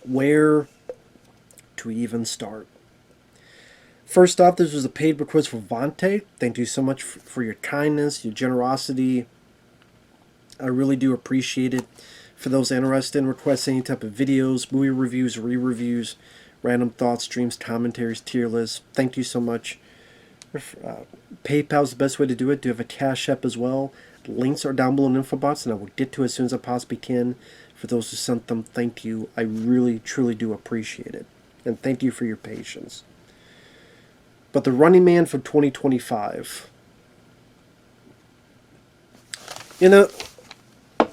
Where to even start? First off, this was a paid request for Vonte. Thank you so much for your kindness, your generosity. I really do appreciate it. For those interested in requesting any type of videos, movie reviews, re-reviews, random thoughts, streams, commentaries, tier lists, thank you so much. PayPal is the best way to do it. Do have a CashApp as well. Links are down below in the info box, and I will get to it as soon as I possibly can. For those who sent them, thank you. I really, truly do appreciate it. And thank you for your patience. But the Running Man for 2025. You know,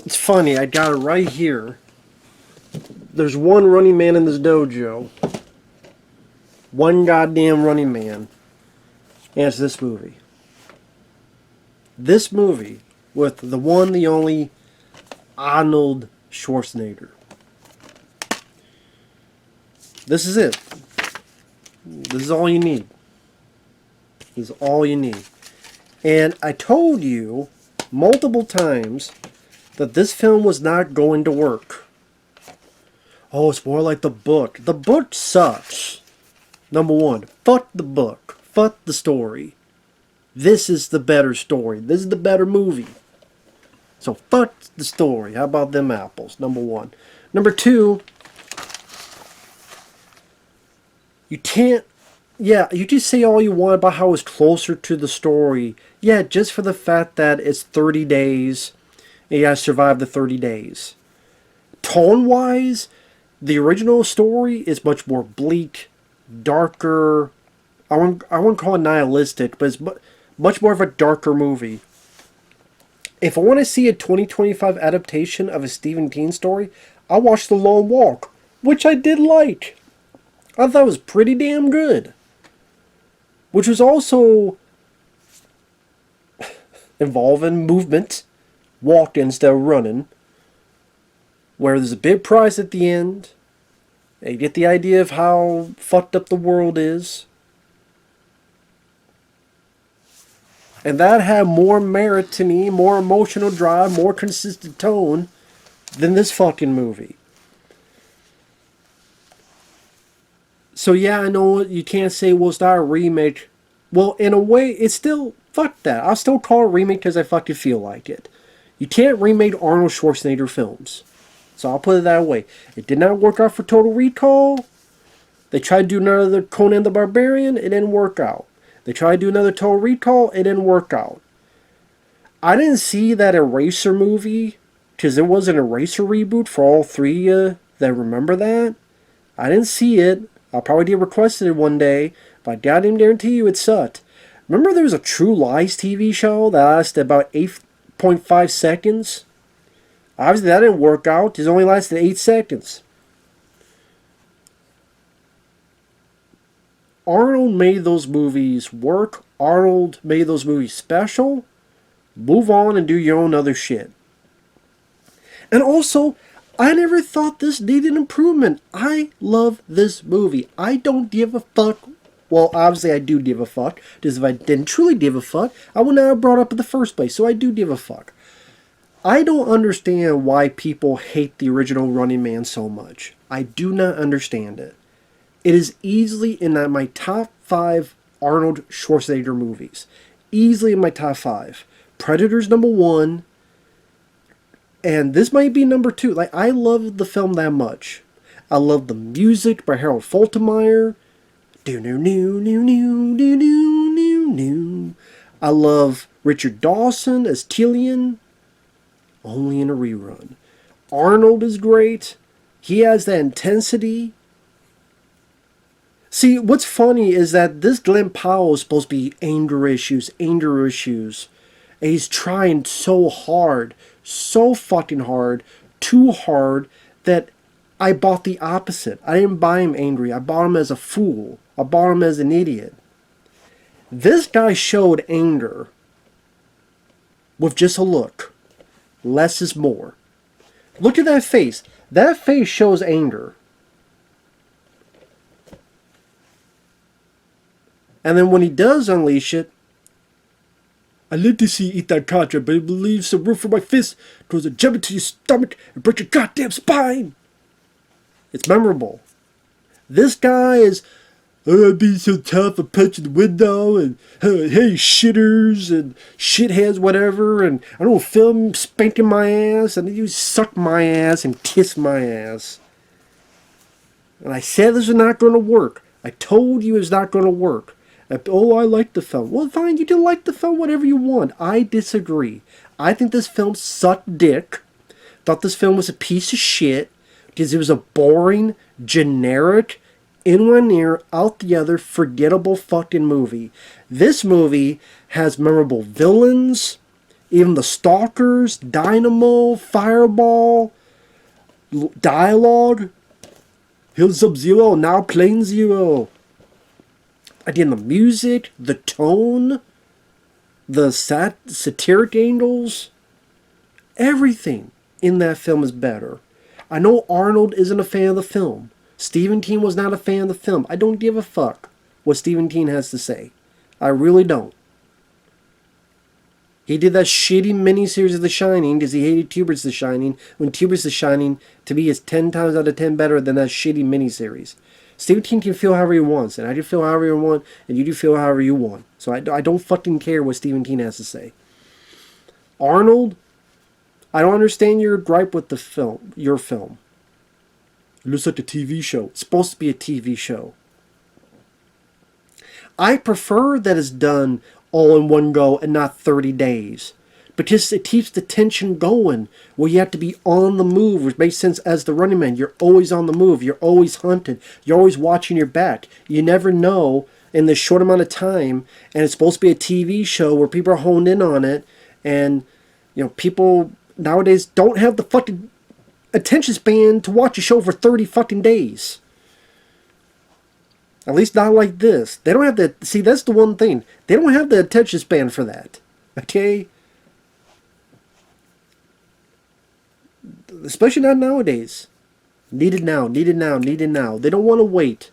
it's funny. I got it right here. There's one Running Man in this dojo. One goddamn Running Man. And it's this movie. This movie with the one, the only Arnold Schwarzenegger. This is it. This is all you need. This is all you need. And I told you multiple times that this film was not going to work. Oh, it's more like the book. The book sucks. Number one, fuck the book. Fuck the story. This is the better story. This is the better movie. So fuck the story. How about them apples? Number one. Number two, you can't... Yeah, you just say all you want about how it's closer to the story. Yeah, just for the fact that it's 30 days and you gotta survive the 30 days. Tone-wise, the original story is much more bleak, darker. I wouldn't call it nihilistic, but it's much more of a darker movie. If I want to see a 2025 adaptation of a Stephen King story, I'll watch The Lone Walk, which I did like. I thought it was pretty damn good. Which was also involving movement, walking instead of running, where there's a big prize at the end. And you get the idea of how fucked up the world is. And that had more merit to me, more emotional drive, more consistent tone than this fucking movie. So yeah, I know you can't say, well, it's not a remake. Well, in a way, it's still, fuck that. I'll still call it a remake because I fucking feel like it. You can't remake Arnold Schwarzenegger films. So I'll put it that way. It did not work out for Total Recall. They tried to do another Conan the Barbarian. It didn't work out. They tried to do another Total Recall. It didn't work out. I didn't see that Eraser movie because there was an Eraser reboot for all three that remember that. I didn't see it. I'll probably get requested it one day, but I goddamn guarantee you it sucked. Remember there was a True Lies TV show that lasted about 8.5 seconds? Obviously that didn't work out. It only lasted 8 seconds. Arnold made those movies work. Arnold made those movies special. Move on and do your own other shit. And also, I never thought this needed improvement. I love this movie. I don't give a fuck. Well, obviously I do give a fuck. Because if I didn't truly give a fuck, I would not have brought it up in the first place. So I do give a fuck. I don't understand why people hate the original Running Man so much. I do not understand it. It is easily in my top 5 Arnold Schwarzenegger movies. Easily in my top 5. Predator's number 1. And this might be number 2. Like, I love the film that much. I love the music by Harold Faltermeyer. I love Richard Dawson as Killian. Only in a rerun. Arnold is great. He has that intensity. See, what's funny is that this Glen Powell is supposed to be anger issues. And he's trying so hard, so fucking hard, too hard, that I bought the opposite. I didn't buy him angry. I bought him as a fool. I bought him as an idiot. This guy showed anger with just a look. Less is more. Look at that face. That face shows anger. And then when he does unleash it, I live to see you eat that contra, but it leaves some room for my fist. Goes a jump into your stomach and break your goddamn spine. It's memorable. This guy is, oh, I'd be so tough, I punch the window, and hey, shitters, and shitheads, whatever, and I don't film spanking my ass, and you suck my ass and kiss my ass. And I said this was not going to work. I told you it was not going to work. Oh, I like the film. Well, fine, you can like the film, whatever you want. I disagree. I think this film sucked dick. Thought this film was a piece of shit because it was a boring, generic, in one ear, out the other, forgettable fucking movie. This movie has memorable villains, even the Stalkers, Dynamo, Fireball, dialogue. Here's Sub-Zero, now Plane Zero. Again, the music, the tone, the satiric angles, everything in that film is better. I know Arnold isn't a fan of the film. Stephen King was not a fan of the film. I don't give a fuck what Stephen King has to say. I really don't. He did that shitty miniseries of The Shining because he hated Kubrick's The Shining, when Kubrick's The Shining, to me, is 10 times out of 10 better than that shitty miniseries. Stephen King can feel however he wants, and I can feel however you want, and you do feel however you want. So I don't fucking care what Stephen King has to say. Arnold, I don't understand your gripe with the film, your film. It looks like a TV show. It's supposed to be a TV show. I prefer that it's done all in one go and not 30 days. Because it keeps the tension going, where you have to be on the move, which makes sense as the running man. You're always on the move. You're always hunted. You're always watching your back. You never know in this short amount of time, and it's supposed to be a TV show where people are honed in on it, and people nowadays don't have the fucking attention span to watch a show for 30 fucking days. At least not like this. They don't have the... See, that's the one thing. They don't have the attention span for that. Okay? Especially not nowadays. Needed now, needed now, needed now. They don't want to wait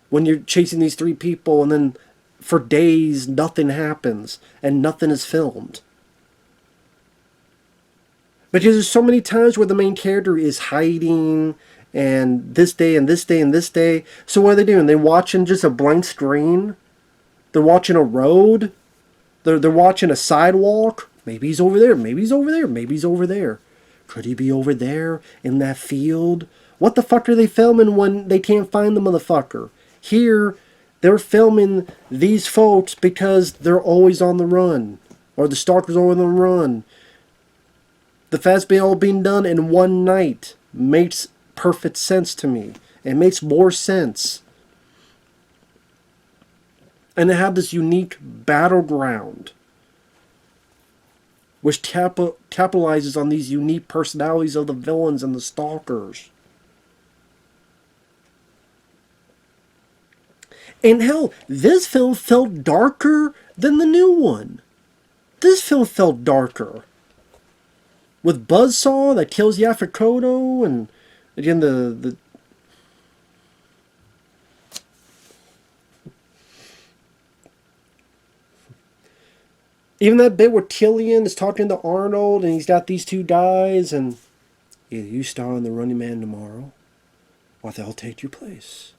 when you're chasing these three people and then for days nothing happens and nothing is filmed. Because there's so many times where the main character is hiding and this day and this day and this day. So what are they doing? They're watching just a blank screen. They're watching a road. They're watching a sidewalk. Maybe he's over there. Maybe he's over there. Maybe he's over there. Could he be over there in that field? What the fuck are they filming when they can't find the motherfucker? Here, they're filming these folks because they're always on the run. Or the stalkers are on the run. The fact being all being done in one night makes perfect sense to me. It makes more sense. And they have this unique battleground, which capitalizes on these unique personalities of the villains and the stalkers. And hell, this film felt darker than the new one. This film felt darker. With Buzzsaw that kills Yaphet and again the even that bit where Killian is talking to Arnold and he's got these two guys and either you star in The Running Man tomorrow or they'll take your place.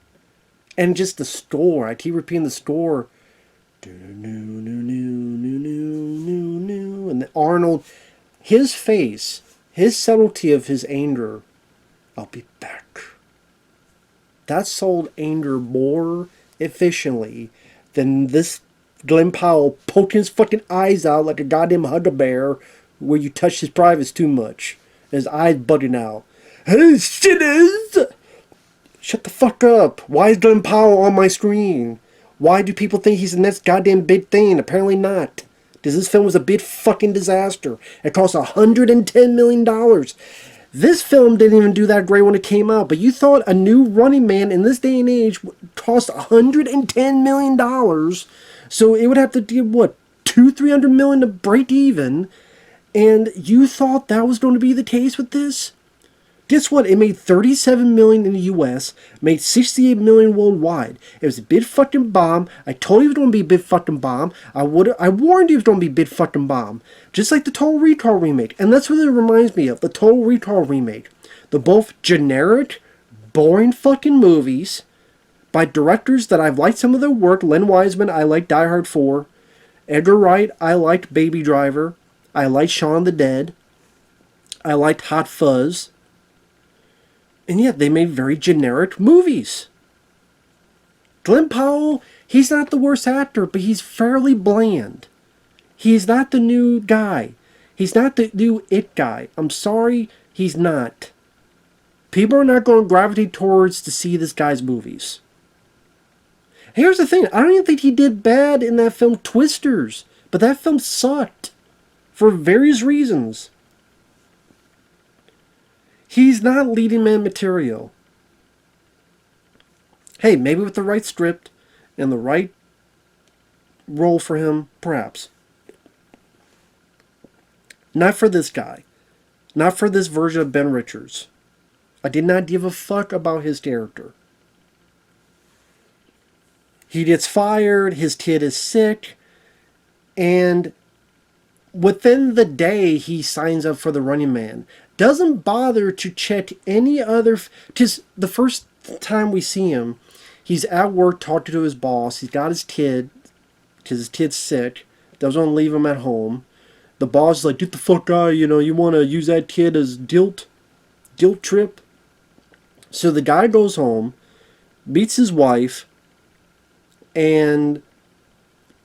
And just the score, I keep repeating the score. And Arnold, his face, his subtlety of his anger, I'll be back. That sold anger more efficiently than this Glen Powell poking his fucking eyes out like a goddamn hugger-bear where you touch his privates too much. And his eyes bugging out. Hey, shitters! Shut the fuck up. Why is Glen Powell on my screen? Why do people think he's the next goddamn big thing? Apparently not. Because this film was a big fucking disaster. It cost $110 million. This film didn't even do that great when it came out. But you thought a new Running Man in this day and age would cost $110 million. So it would have to do, what, $200-300 million to break even. And you thought that was going to be the case with this? Guess what? It made $37 million in the US, made $68 million worldwide. It was a big fucking bomb. I told you it was going to be a big fucking bomb. I warned you it was going to be a big fucking bomb. Just like the Total Recall remake. And that's what it reminds me of, the Total Recall remake. They're both generic, boring fucking movies by directors that I've liked some of their work. Len Wiseman, I like Die Hard 4. Edgar Wright, I liked Baby Driver. I liked Shaun of the Dead. I liked Hot Fuzz. And yet they made very generic movies. Glen Powell, he's not the worst actor, but he's fairly bland. He's not the new guy. He's not the new it guy. I'm sorry, he's not. People are not going to gravitate towards to see this guy's movies. Here's the thing. I don't even think he did bad in that film Twisters. But that film sucked. For various reasons. He's not leading man material. Hey, maybe with the right script and the right role for him, perhaps. Not for this guy. Not for this version of Ben Richards. I did not give a fuck about his character. He gets fired, his kid is sick, and within the day he signs up for the Running Man. Doesn't bother to check any other... Because the first time we see him, he's at work talking to his boss. He's got his kid, because his kid's sick. Doesn't want to leave him at home. The boss is like, get the fuck out, you want to use that kid as guilt trip. So the guy goes home, meets his wife, and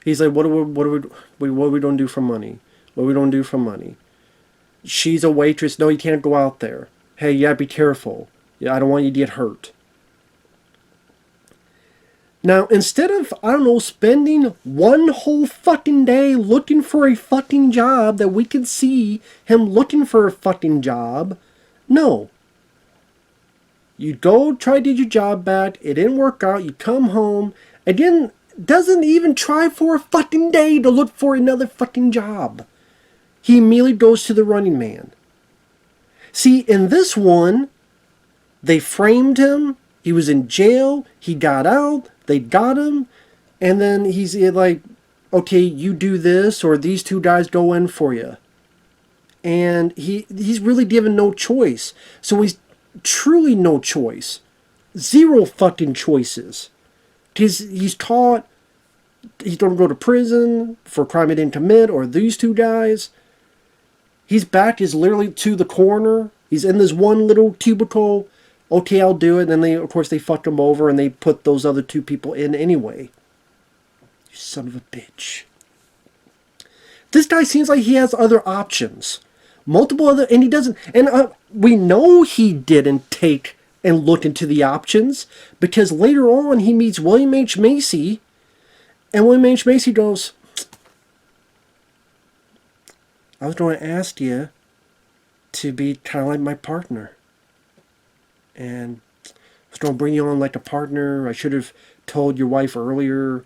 he's like, what are we going to do for money? What are we going to do for money? She's a waitress. No, you can't go out there. Hey, you gotta be careful. Yeah, I don't want you to get hurt. Now, instead of, spending one whole fucking day looking for a fucking job that we can see him looking for a fucking job, no. You go try to get your job back, it didn't work out, you come home, again, doesn't even try for a fucking day to look for another fucking job. He immediately goes to the Running Man. See, in this one, they framed him, he was in jail, he got out, they got him, and then he's like, okay, you do this, or these two guys go in for you. And he's really given no choice. So he's truly no choice. Zero fucking choices. Because he's taught he's going to go to prison for a crime he didn't commit, or these two guys. His back is literally to the corner. He's in this one little cubicle. Okay, I'll do it. And then of course, they fucked him over and they put those other two people in anyway. You son of a bitch. This guy seems like he has other options. Multiple other, and he doesn't, and we know he didn't take and look into the options, because later on he meets William H. Macy, and William H. Macy goes, I was going to ask you to be kind of like my partner. And I was going to bring you on like a partner. I should have told your wife earlier.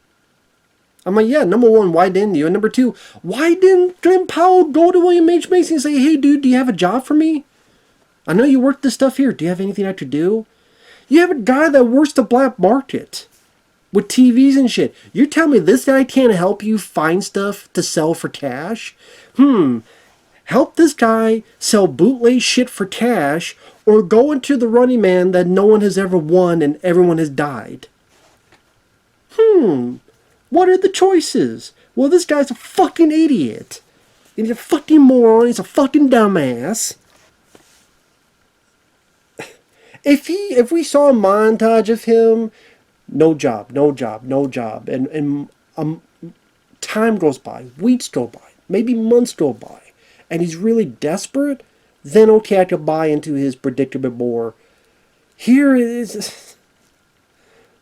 I'm like, yeah, number one, why didn't you? And number two, why didn't Glen Powell go to William H. Macy and say, hey, dude, do you have a job for me? I know you work this stuff here. Do you have anything I could do? You have a guy that works the black market with TVs and shit. You're telling me this guy can't help you find stuff to sell for cash? Help this guy sell bootleg shit for cash, or go into the Running Man that no one has ever won and everyone has died. What are the choices? Well, this guy's a fucking idiot. He's a fucking moron. He's a fucking dumbass. If we saw a montage of him, no job, and time goes by, weeks go by, maybe months go by, and he's really desperate, then okay, I could buy into his predicament more. Here it is,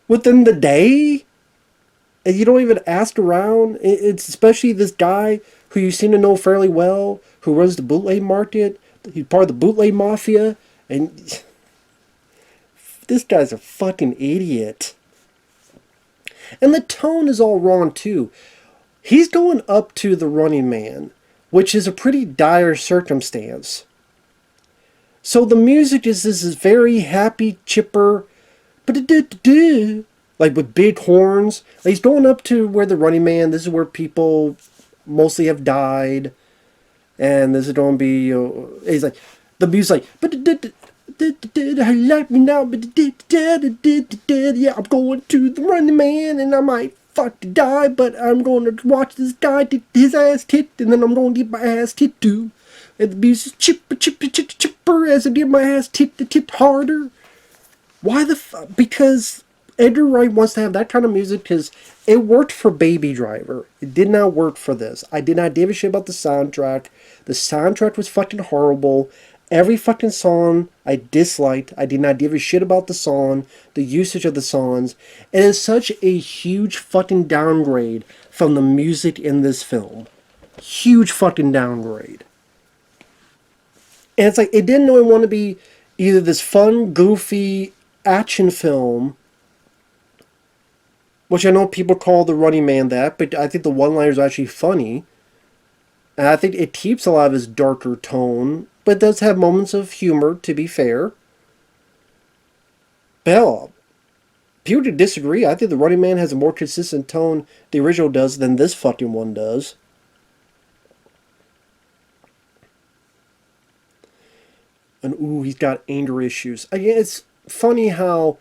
within the day, and you don't even ask around. It's especially this guy who you seem to know fairly well, who runs the bootleg market. He's part of the bootleg mafia, and this guy's a fucking idiot. And the tone is all wrong too. He's going up to the Running Man, which is a pretty dire circumstance. So the music is this very happy, chipper, like with big horns. He's going up to where the Running Man, this is where people mostly have died. And this is going to be, he's like, the music's like, I like me now, but yeah, I'm going to the Running Man, and I might fucking die, but I'm going to watch this guy get his ass kicked, and then I'm going to get my ass kicked too. And the music's chipper as I get my ass kicked harder. Why the fuck? Because Edgar Wright wants to have that kind of music because it worked for Baby Driver. It did not work for this. I did not give a shit about the soundtrack. The soundtrack was fucking horrible. Every fucking song I disliked. I did not give a shit about the song, the usage of the songs. It is such a huge fucking downgrade from the music in this film. Huge fucking downgrade. And it's like, it didn't know it wanted to be either this fun, goofy action film, which I know people call The Running Man that, but I think the one-liners are actually funny. And I think it keeps a lot of his darker tone, but does have moments of humor, to be fair. But hell, people who disagree, I think The Running Man has a more consistent tone the original does than this fucking one does. And ooh, he's got anger issues. Again, it's funny how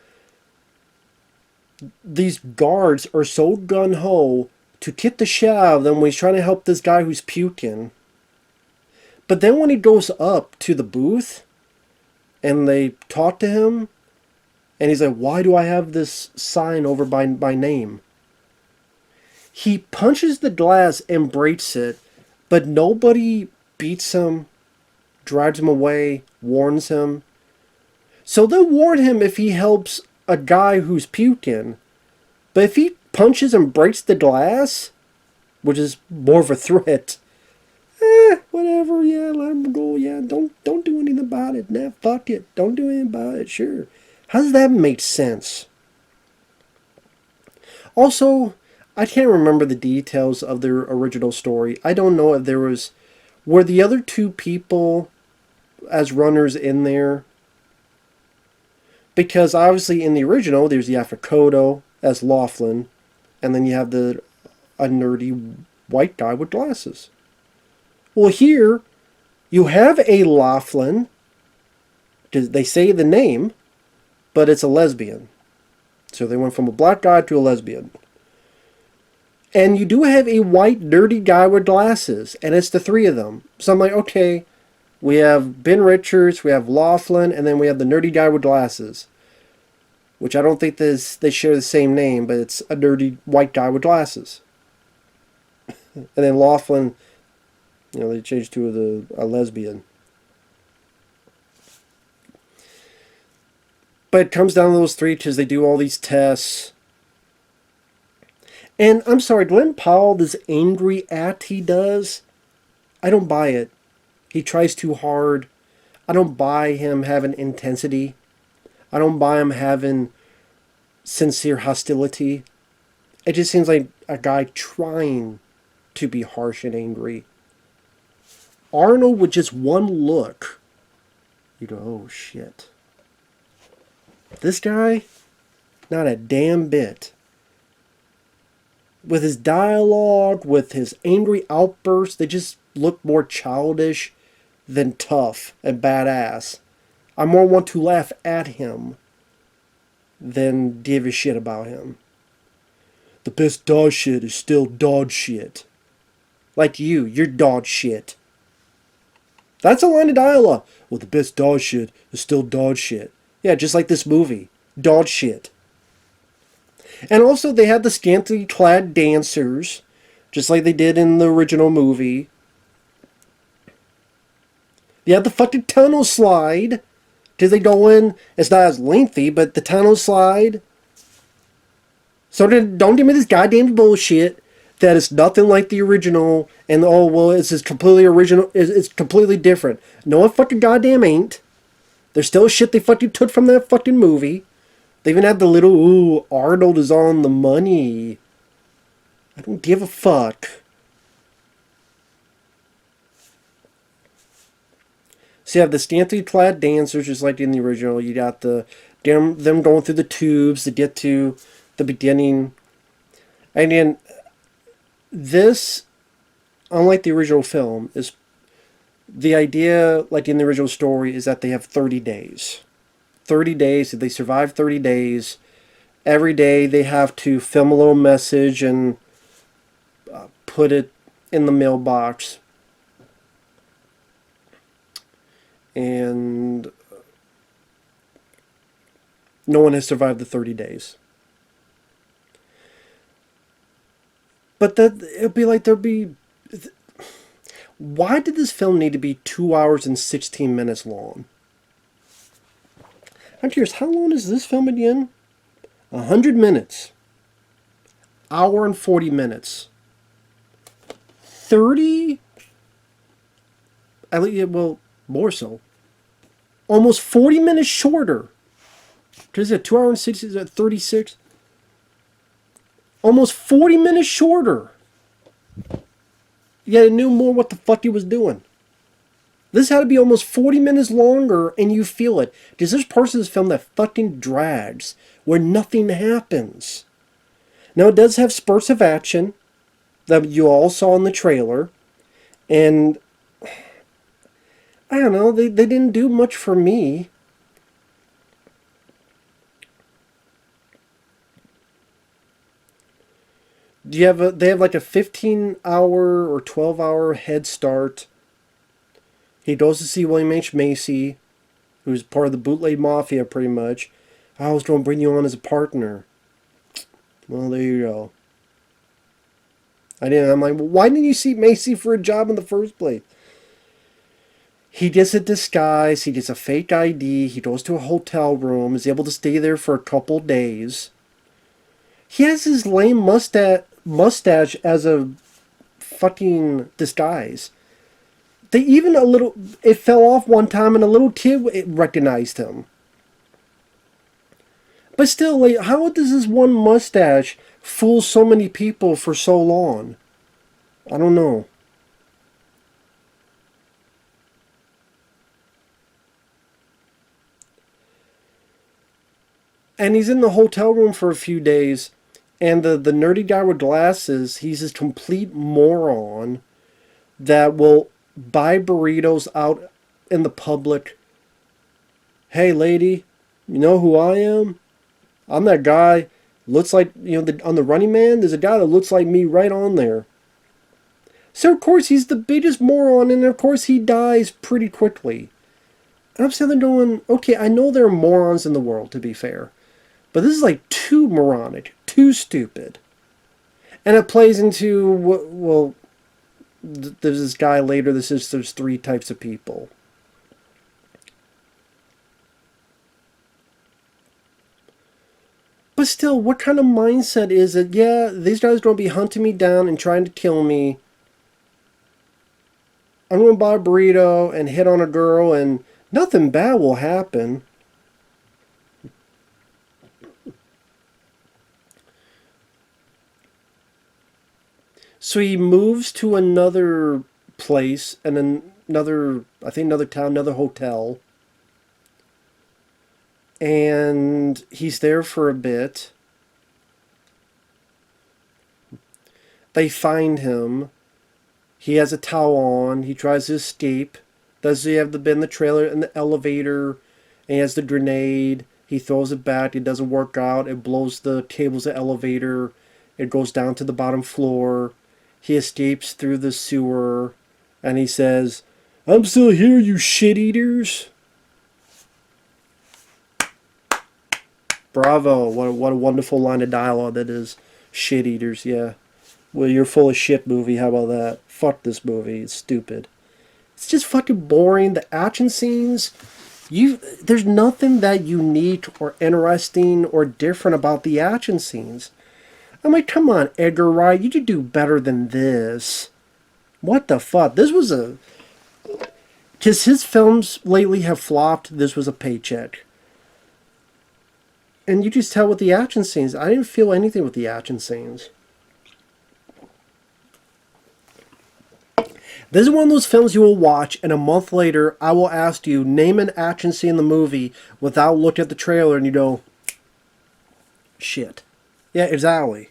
these guards are so gung-ho to kick the shit out of them when he's trying to help this guy who's puking. But then when he goes up to the booth and they talk to him, and he's like, why do I have this sign over by name? He punches the glass and breaks it, but nobody beats him, drives him away, warns him. So they'll warn him if he helps a guy who's puking. But if he punches and breaks the glass, which is more of a threat, whatever, yeah, let him go, yeah, don't do anything about it, nah, fuck it, don't do anything about it, sure. How does that make sense? Also, I can't remember the details of their original story. I don't know if there was, were the other two people as runners in there? Because obviously in the original, there's the Afikoto as Lawson, and then you have a nerdy white guy with glasses. Well, here, you have a Lawson. They say the name, but it's a lesbian. So they went from a black guy to a lesbian. And you do have a white, nerdy guy with glasses, and it's the three of them. So I'm like, okay, we have Ben Richards, we have Lawson, and then we have the nerdy guy with glasses. Which I don't think they share the same name, but it's a nerdy white guy with glasses. And then Lawson, they changed to a lesbian. But it comes down to those three because they do all these tests. And I'm sorry, Glen Powell, this angry act he does, I don't buy it. He tries too hard. I don't buy him having intensity. I don't buy him having sincere hostility. It just seems like a guy trying to be harsh and angry. Arnold, with just one look, you go, oh shit. This guy, not a damn bit. With his dialogue, with his angry outbursts, they just look more childish than tough and badass. I more want to laugh at him than give a shit about him. The best dog shit is still dog shit. Like you're dog shit. That's a line of dialogue. Well, the best dog shit is still dog shit. Yeah, just like this movie. Dog shit. And also they had the scantily clad dancers, just like they did in the original movie. They had the fucking tunnel slide. Because they go in, it's not as lengthy, but the tunnel slide. So don't give me this goddamn bullshit that it's nothing like the original, and oh, well, it's completely original, it's completely different. No, it fucking goddamn ain't. There's still shit they fucking took from that fucking movie. They even had the little, ooh, Arnold is on the money. I don't give a fuck. So you have the scantily clad dancers, just like in the original. You got them going through the tubes to get to the beginning. And then this, unlike the original film, is the idea, like in the original story, is that they have 30 days. 30 days. If they survive 30 days, every day they have to film a little message and put it in the mailbox. And no one has survived the 30 days. But that it'd be like there'd be... Why did this film need to be 2 hours and 16 minutes long? I'm curious, how long is this film again? 100 minutes. Hour and 40 minutes. 30? Well, more so. Almost 40 minutes shorter. Is it 2 hours and 60? Is that 36? Almost 40 minutes shorter. Yet I knew more what the fuck he was doing. This had to be almost 40 minutes longer, and you feel it. Because there's parts of this film that fucking drags, where nothing happens. Now, it does have spurts of action that you all saw in the trailer. And, I don't know, they didn't do much for me. They have like a 15-hour or 12-hour head start. He goes to see William H. Macy, who's part of the bootleg mafia, pretty much. I was going to bring you on as a partner. Well, there you go. I'm like, well, why didn't you see Macy for a job in the first place? He gets a disguise. He gets a fake ID. He goes to a hotel room. Is able to stay there for a couple days. He has his lame mustache as a fucking disguise. They even it fell off one time and a little kid recognized him. But still, like, how does this one mustache fool so many people for so long? I don't know. And he's in the hotel room for a few days, and the nerdy guy with glasses, he's this complete moron that will buy burritos out in the public. Hey, lady, you know who I am? I'm that guy. Looks like, on the Running Man, there's a guy that looks like me right on there. So, of course, he's the biggest moron, and of course, he dies pretty quickly. And I'm sitting there going, okay, I know there are morons in the world, to be fair. But this is like too moronic, too stupid. And it plays into, well, there's this guy later that says there's 3 types of people. But still, what kind of mindset is it? Yeah, these guys are going to be hunting me down and trying to kill me. I'm going to buy a burrito and hit on a girl and nothing bad will happen. So he moves to another place and another town, another hotel. And he's there for a bit. They find him. He has a towel on. He tries to escape. Does he have the bed in the trailer and the elevator? And he has the grenade. He throws it back. It doesn't work out. It blows the cables of the elevator. It goes down to the bottom floor. He escapes through the sewer. And he says, "I'm still here, you shit eaters." Bravo. What a wonderful line of dialogue that is. Shit eaters, yeah. Well, you're full of shit, movie. How about that? Fuck this movie. It's stupid. It's just fucking boring. The action scenes, there's nothing that unique or interesting or different about the action scenes. I'm like, come on, Edgar Wright, you could do better than this. What the fuck? This was because his films lately have flopped. This was a paycheck. And you just tell with the action scenes. I didn't feel anything with the action scenes. This is one of those films you will watch, and a month later, I will ask you, name an action scene in the movie without looking at the trailer, and you go, shit. Yeah, exactly.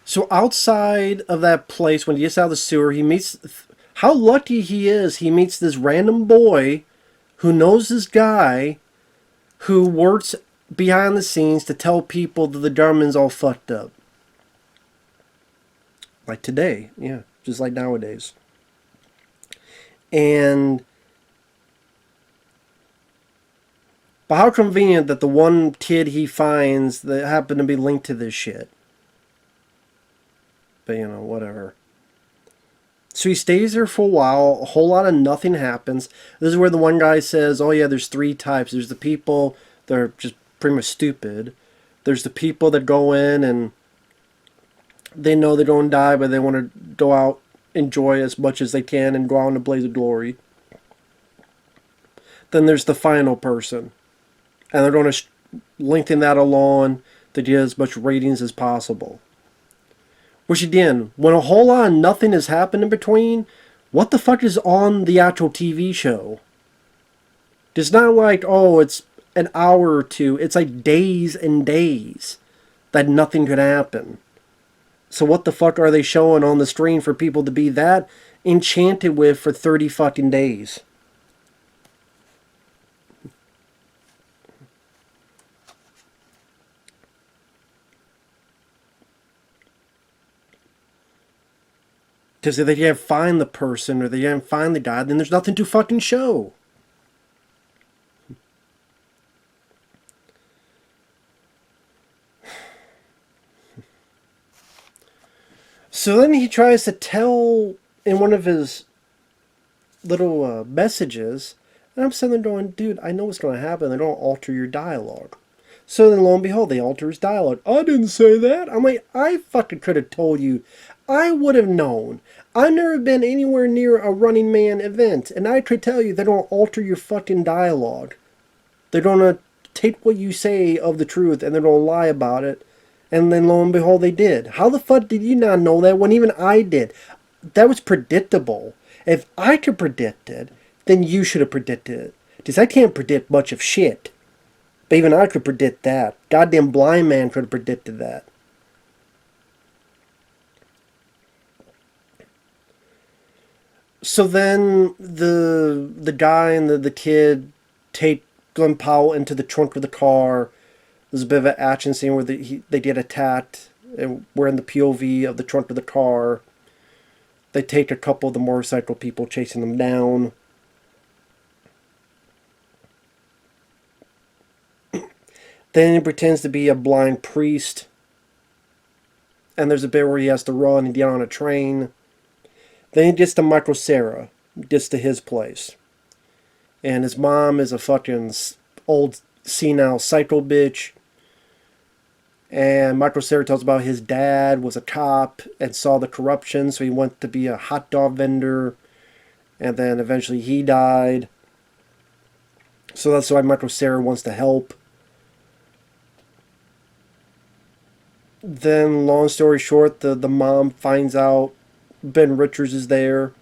So outside of that place, when he gets out of the sewer, he meets... how lucky he is he meets this random boy who knows this guy who works behind the scenes to tell people that the government's all fucked up. Like today, yeah, just like nowadays. And but how convenient that the one kid he finds that happened to be linked to this shit. But you know, whatever. So he stays there for a while. A whole lot of nothing happens. This is where the one guy says, oh yeah, there's 3 types. There's the people that are just pretty much stupid. There's the people that go in and they know they don't die, but they want to go out, enjoy as much as they can, and go out in a blaze of glory. Then there's the final person. And they're going to lengthen that along to get as much ratings as possible. Which again, when a whole lot of nothing has happened in between, what the fuck is on the actual TV show? It's not like, oh, it's an hour or two. It's like days and days that nothing could happen. So what the fuck are they showing on the screen for people to be that enchanted with for 30 fucking days? Because if they can't find the person or they can't find the guy, then there's nothing to fucking show. So then he tries to tell in one of his little messages, and I'm sitting there going, dude, I know what's going to happen. They're going to alter your dialogue. So then lo and behold, they alter his dialogue. I didn't say that. I'm like, I fucking could have told you. I would have known. I've never been anywhere near a Running Man event, and I could tell you they don't alter your fucking dialogue. They're going to take what you say of the truth, and they're going to lie about it. And then lo and behold, they did. How the fuck did you not know that when even I did? That was predictable. If I could predict it, then you should have predicted it. Because I can't predict much of shit. But even I could predict that. Goddamn blind man could have predicted that. So then the guy and the kid take Glen Powell into the trunk of the car. There's a bit of an action scene where they get attacked, and we're in the POV of the trunk of the car. They take a couple of the motorcycle people chasing them down. Then he pretends to be a blind priest. And there's a bit where he has to run and get on a train. Then he gets to Michael Cera. Gets to his place. And his mom is a fucking old senile psycho bitch. And Michael Cera tells about his dad was a cop and saw the corruption, so he went to be a hot dog vendor. And then eventually he died. So that's why Michael Cera wants to help. Then, long story short, the mom finds out Ben Richards is there,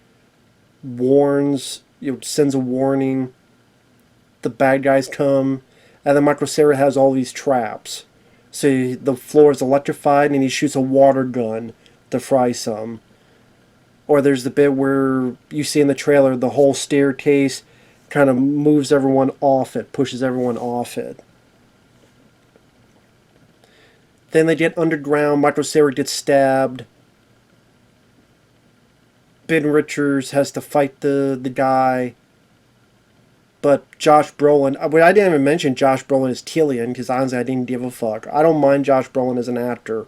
warns, sends a warning. The bad guys come, and then Michael Cera has all these traps. So the floor is electrified, and he shoots a water gun to fry some. Or there's the bit where you see in the trailer the whole staircase kind of moves everyone off it, pushes everyone off it. Then they get underground. Michael Cera gets stabbed. Ben Richards has to fight the guy. But Josh Brolin... I didn't even mention Josh Brolin as Killian, because honestly I didn't give a fuck. I don't mind Josh Brolin as an actor.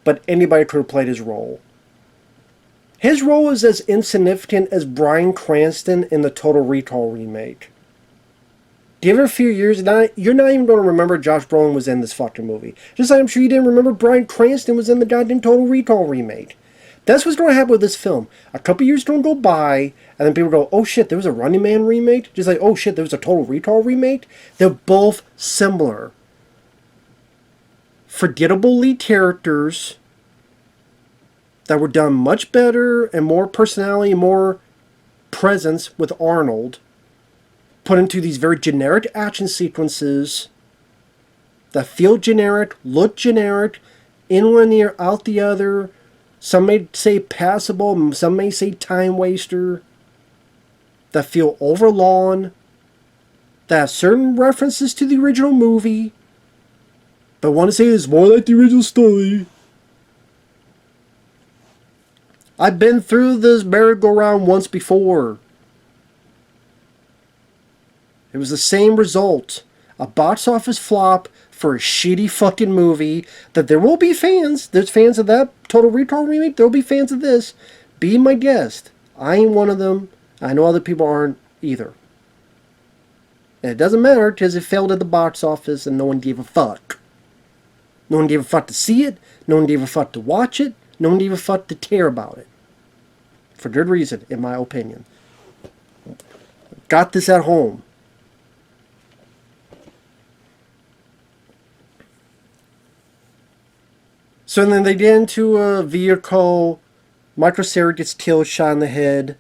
But anybody could have played his role. His role is as insignificant as Bryan Cranston in the Total Recall remake. Give it a few years, you're not even going to remember Josh Brolin was in this fucking movie. Just like I'm sure you didn't remember Bryan Cranston was in the goddamn Total Recall remake. That's what's going to happen with this film. A couple years don't go by, and then people go, oh shit, there was a Running Man remake? Just like, oh shit, there was a Total Recall remake? They're both similar. Forgettable lead characters that were done much better and more personality, more presence with Arnold, put into these very generic action sequences that feel generic, look generic, in one ear, out the other. Some may say passable, some may say time waster. that feel overlawn, that have certain references to the original movie, but want to say it's more like the original story. I've been through this merry-go-round once before. It was the same result. A box office flop for a shitty fucking movie that there will be fans. There's fans of that Total Recall remake. There'll be fans of this. Be my guest. I ain't one of them. I know other people aren't either. And it doesn't matter because it failed at the box office and no one gave a fuck. No one gave a fuck to see it. No one gave a fuck to watch it. No one gave a fuck to care about it. For good reason, in my opinion. Got this at home. So then they get into a vehicle. Michael Cera gets killed, shot in the head.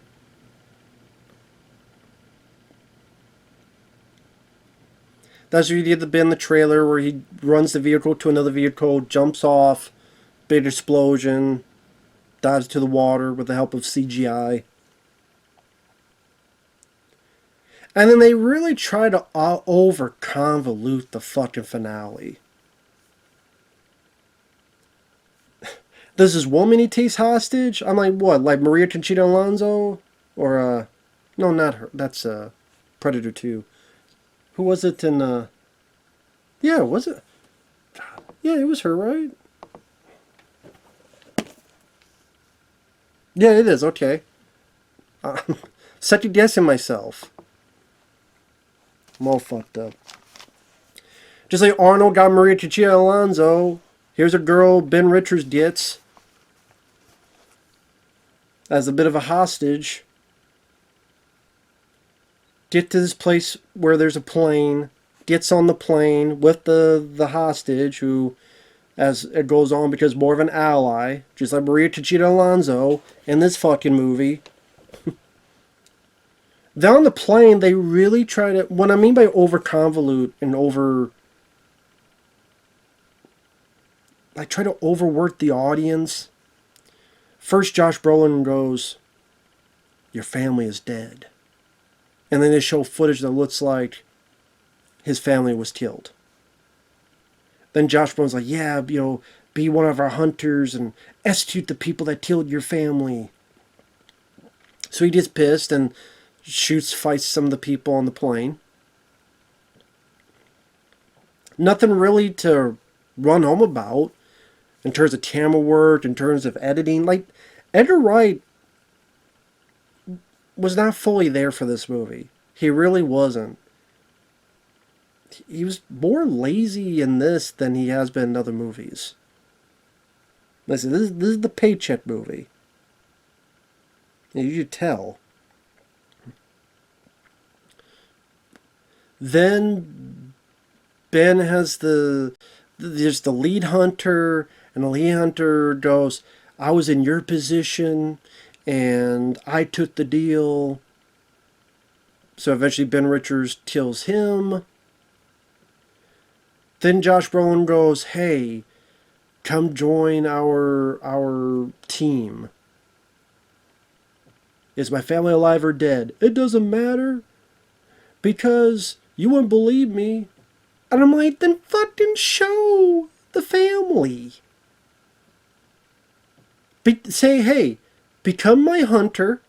That's where you get the bit in the trailer where he runs the vehicle to another vehicle, jumps off, big explosion, dives to the water with the help of CGI. And then they really try to over-convolute the fucking finale. Does this woman he takes hostage? I'm like, what? Like Maria Conchita Alonso? Or, no, not her. That's, Predator 2. Who was it in, yeah, was it? Yeah, it was her, right? Yeah, it is, okay. Second guessing myself. I'm all fucked up. Just like Arnold got Maria Conchita Alonso, here's a girl Ben Richards gets as a bit of a hostage. Get to this place where there's a plane, gets on the plane with the hostage, who, as it goes on, becomes more of an ally, just like Maria Conchita Alonso in this fucking movie. Then on the plane, they really try to, what I mean by over-convolute and try to overwork the audience. First, Josh Brolin goes, "Your family is dead." And then they show footage that looks like his family was killed. Then Josh Brolin's like, yeah, be one of our hunters and execute the people that killed your family. So he gets pissed and fights some of the people on the plane. Nothing really to run home about in terms of camera work, in terms of editing. Like, Edgar Wright was not fully there for this movie. He really wasn't. He was more lazy in this than he has been in other movies. Listen, this is the paycheck movie. You could tell. Then Ben has there's the lead hunter, and the lead hunter goes, "I was in your position, and I took the deal." So eventually Ben Richards kills him. Then Josh Brolin goes, "Hey, come join our team. Is my family alive or dead?" "It doesn't matter, because you wouldn't believe me." And I'm like, then fucking show the family. Say, hey, become my hunter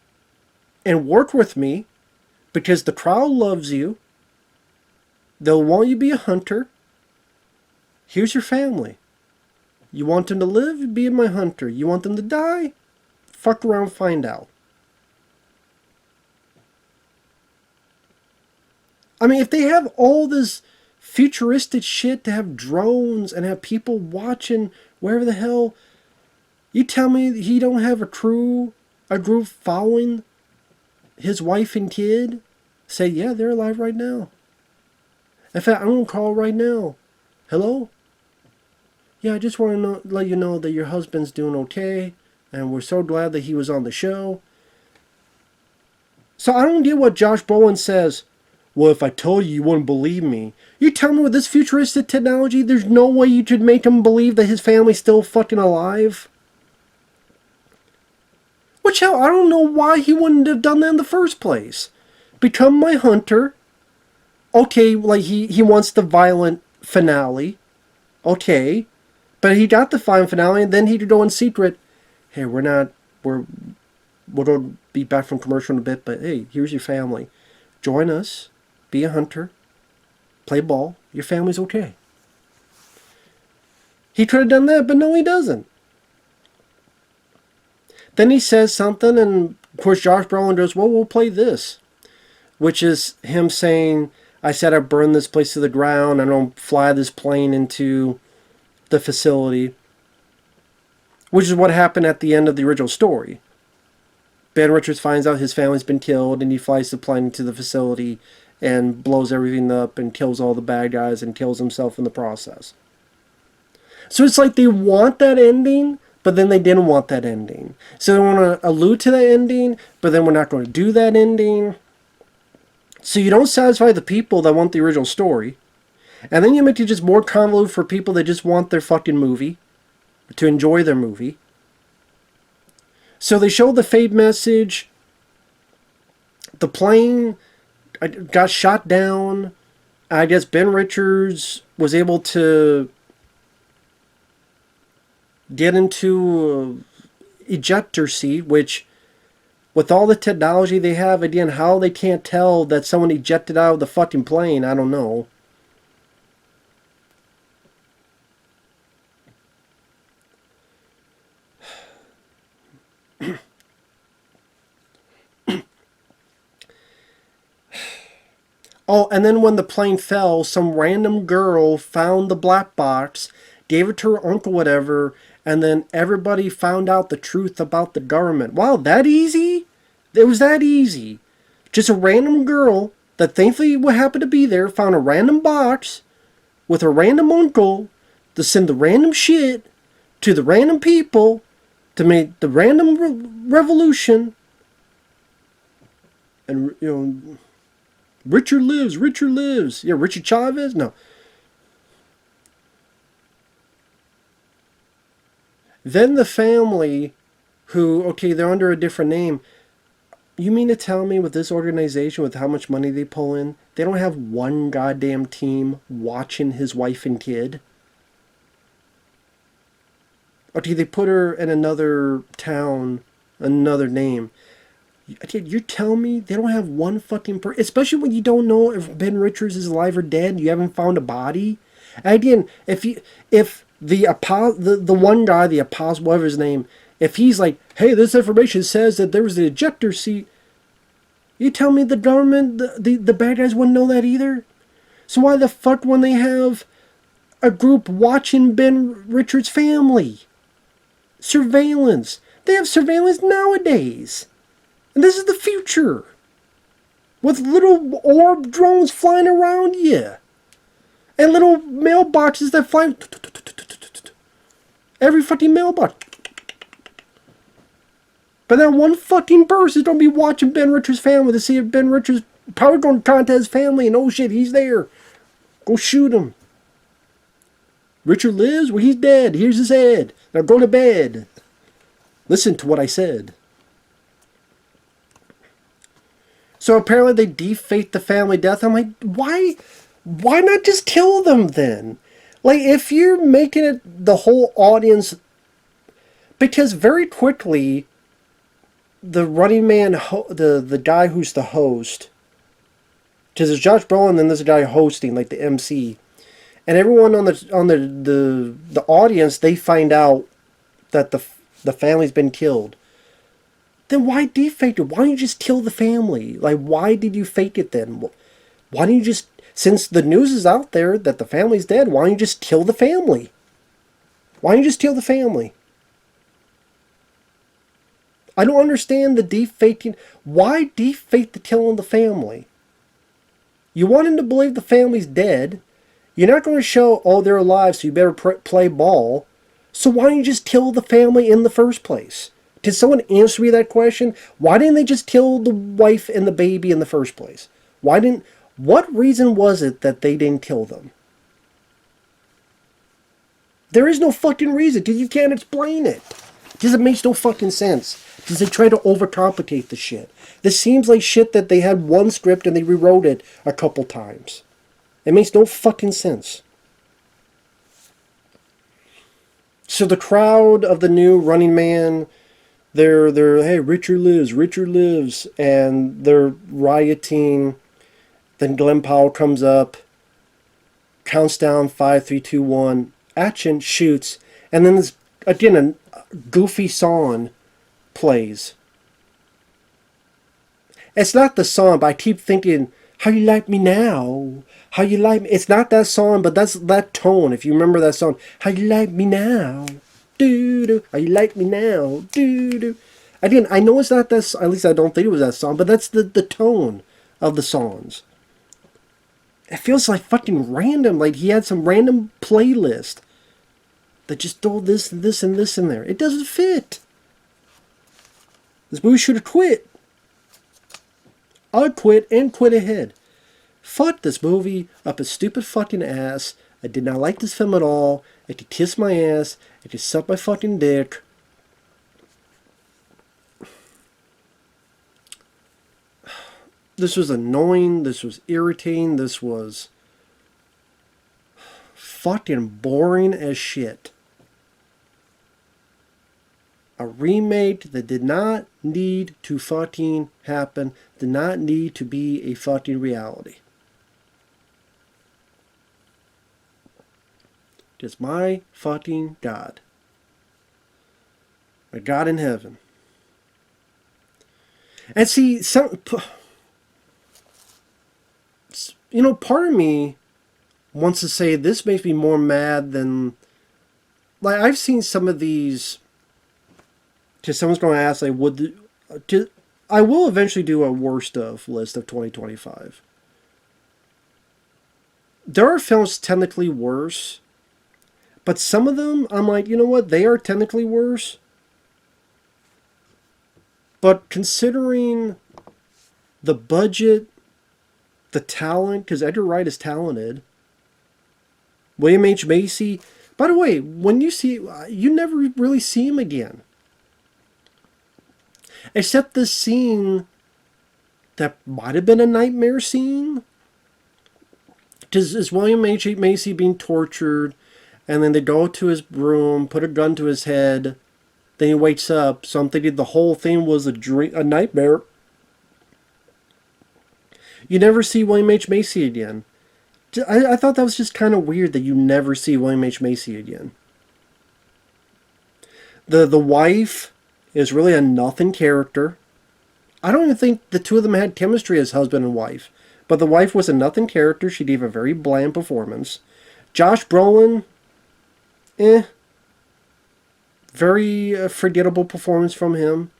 and work with me, because the crowd loves you. They'll want you to be a hunter. Here's your family. You want them to live? Be my hunter. You want them to die? Fuck around, find out. I mean, if they have all this futuristic shit to have drones and have people watching wherever the hell, you tell me he don't have a crew, a group following his wife and kid? Say, yeah, they're alive right now. In fact, I'm going to call right now. Hello? Yeah, I just want to let you know that your husband's doing okay, and we're so glad that he was on the show. So I don't get what Josh Brolin says. Well, if I told you, you wouldn't believe me. You tell me with this futuristic technology, there's no way you could make him believe that his family's still fucking alive? Which, hell, I don't know why he wouldn't have done that in the first place. become my hunter. Okay, like he wants the violent finale. Okay. But he got the violent finale, and then he'd go in secret. Hey, we'll be back from commercial in a bit, but hey, here's your family. Join us. Be a hunter. Play ball. Your family's okay. He could have done that, but no, he doesn't. Then he says something, and of course Josh Brolin goes, well, we'll play this. Which is him saying, I said I'd burn this place to the ground. I don't fly this plane into the facility. Which is what happened at the end of the original story. Ben Richards finds out his family's been killed, and he flies the plane into the facility and blows everything up and kills all the bad guys and kills himself in the process. So it's like they want that ending, but then they didn't want that ending. So they want to allude to that ending, but then we're not going to do that ending. So you don't satisfy the people that want the original story. And then you make it just more convoluted for people that just want their fucking movie. To enjoy their movie. So they showed the fade message. The plane got shot down. I guess Ben Richards was able to get into ejector seat, which with all the technology they have, again, how they can't tell that someone ejected out of the fucking plane, I don't know. Oh, and then when the plane fell, some random girl found the black box, gave it to her uncle, whatever, and then everybody found out the truth about the government. Wow, that easy? It was that easy. Just a random girl that thankfully would happen to be there found a random box with a random uncle to send the random shit to the random people to make the random revolution. And, you know... Richard lives, Richard lives. Yeah, Richard Chavez? No. Then the family, who, okay, they're under a different name. You mean to tell me with this organization, with how much money they pull in, they don't have one goddamn team watching his wife and kid? Okay, they put her in another town, another name. You're telling me they don't have one fucking person, especially when you don't know if Ben Richards is alive or dead. You haven't found a body. And again, if the one guy, the apostle, whatever his name, if he's like, hey, this information says that there was an ejector seat, you tell me the government, the bad guys wouldn't know that either. So why the fuck when they have a group watching Ben Richards' family? Surveillance. They have surveillance nowadays. And this is the future. With little orb drones flying around you. And little mailboxes that fly. Every fucking mailbox. But that one fucking person don't be watching Ben Richards' family to see if Ben Richards probably going to contact his family and oh shit, he's there. Go shoot him. Richard lives? Well, he's dead. Here's his head. Now go to bed. Listen to what I said. So apparently they defake the family death. I'm like, why not just kill them then? Like, if you're making it the whole audience... Because very quickly, the running man, the guy who's the host... Because there's Josh Brolin, then there's a guy hosting, like the MC. And everyone on the audience, they find out that the family's been killed. Then why defake it? Why don't you just kill the family? Like, why did you fake it then? Why don't you just... Since the news is out there that the family's dead, why don't you just kill the family? Why don't you just kill the family? I don't understand the defaking. Why defake the killing of the family? You want him to believe the family's dead. You're not going to show, oh, they're alive, so you better play ball. So why don't you just kill the family in the first place? Can someone answer me that question? Why didn't they just kill the wife and the baby in the first place? What reason was it that they didn't kill them? There is no fucking reason, because you can't explain it. Because it makes no fucking sense. Because they try to overcomplicate the shit. This seems like shit that they had one script and they rewrote it a couple times. It makes no fucking sense. So the crowd of the new Running Man, they're hey, Richard lives, and they're rioting. Then Glen Powell comes up, counts down 5, 3, 2, 1, action, shoots, and then this again a goofy song plays. It's not the song, but I keep thinking, how you like me now? How you like me? It's not that song, but that's that tone. If you remember that song, how you like me now? Doo-doo. How you like me now? Doo-doo. Again, I know it's not that, at least I don't think it was that song, but that's the tone of the songs. It feels like fucking random, like he had some random playlist that just throw this and this and this in there. It doesn't fit. This movie should have quit. I'd quit and quit ahead. Fuck this movie up its stupid fucking ass. I did not like this film at all. I could kiss my ass. I could suck my fucking dick. This was annoying. This was irritating. This was fucking boring as shit. A remake that did not need to fucking happen. Did not need to be a fucking reality. Just my fucking God. My God in heaven. And see, part of me wants to say this makes me more mad than, like, I've seen some of these, because someone's going to ask, like, I will eventually do a worst of list of 2025. There are films technically worse, but some of them, I'm like, you know what, they are technically worse. But considering the budget, the talent, because Edgar Wright is talented. William H. Macy, by the way, when you see, you never really see him again. Except this scene that might have been a nightmare scene. Because it's William H. Macy being tortured, and then they go to his room, put a gun to his head, then he wakes up. So I'm thinking the whole thing was a nightmare. You never see William H. Macy again. I thought that was just kind of weird that you never see William H. Macy again. The wife is really a nothing character. I don't even think the two of them had chemistry as husband and wife. But the wife was a nothing character. She gave a very bland performance. Josh Brolin, very forgettable performance from him.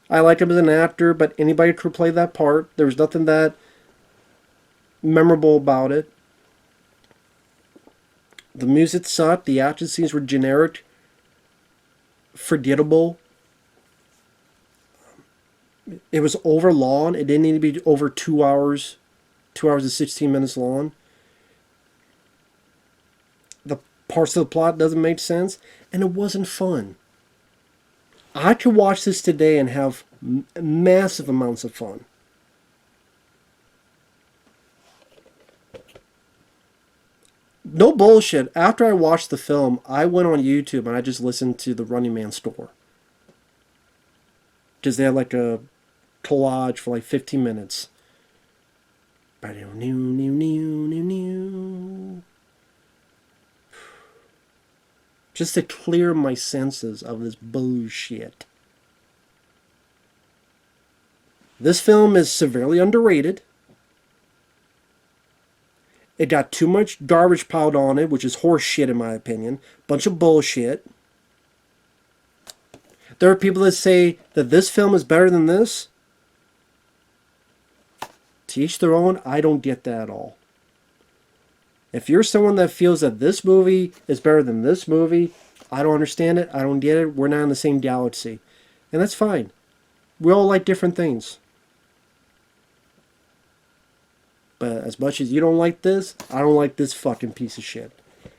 I like him as an actor, but anybody could play that part. There was nothing that memorable about it. The music sucked. The action scenes were generic, forgettable. It was over long. It didn't need to be over 2 hours. 2 hours and 16 minutes long. The parts of the plot doesn't make sense, and it wasn't fun. I could watch this today and have massive amounts of fun. No bullshit. After I watched the film, I went on YouTube and I just listened to the Running Man score. Because they had like a collage for like 15 minutes. Just to clear my senses of this bullshit. This film is severely underrated. It got too much garbage piled on it, which is horse shit in my opinion. Bunch of bullshit. There are people that say that this film is better than this. To each their own. I don't get that at all. If you're someone that feels that this movie is better than this movie, I don't understand it. I don't get it. We're not in the same galaxy. And that's fine. We all like different things. But as much as you don't like this, I don't like this fucking piece of shit.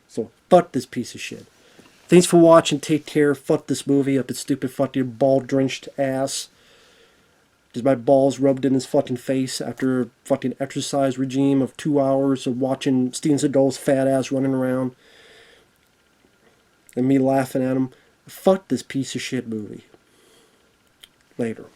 So fuck this piece of shit. Thanks for watching. Take care. Fuck this movie up its stupid fucking ball-drenched ass. Just my balls rubbed in his fucking face after a fucking exercise regime of 2 hours of watching Steven Seagal's fat ass running around. And me laughing at him. Fuck this piece of shit movie. Later.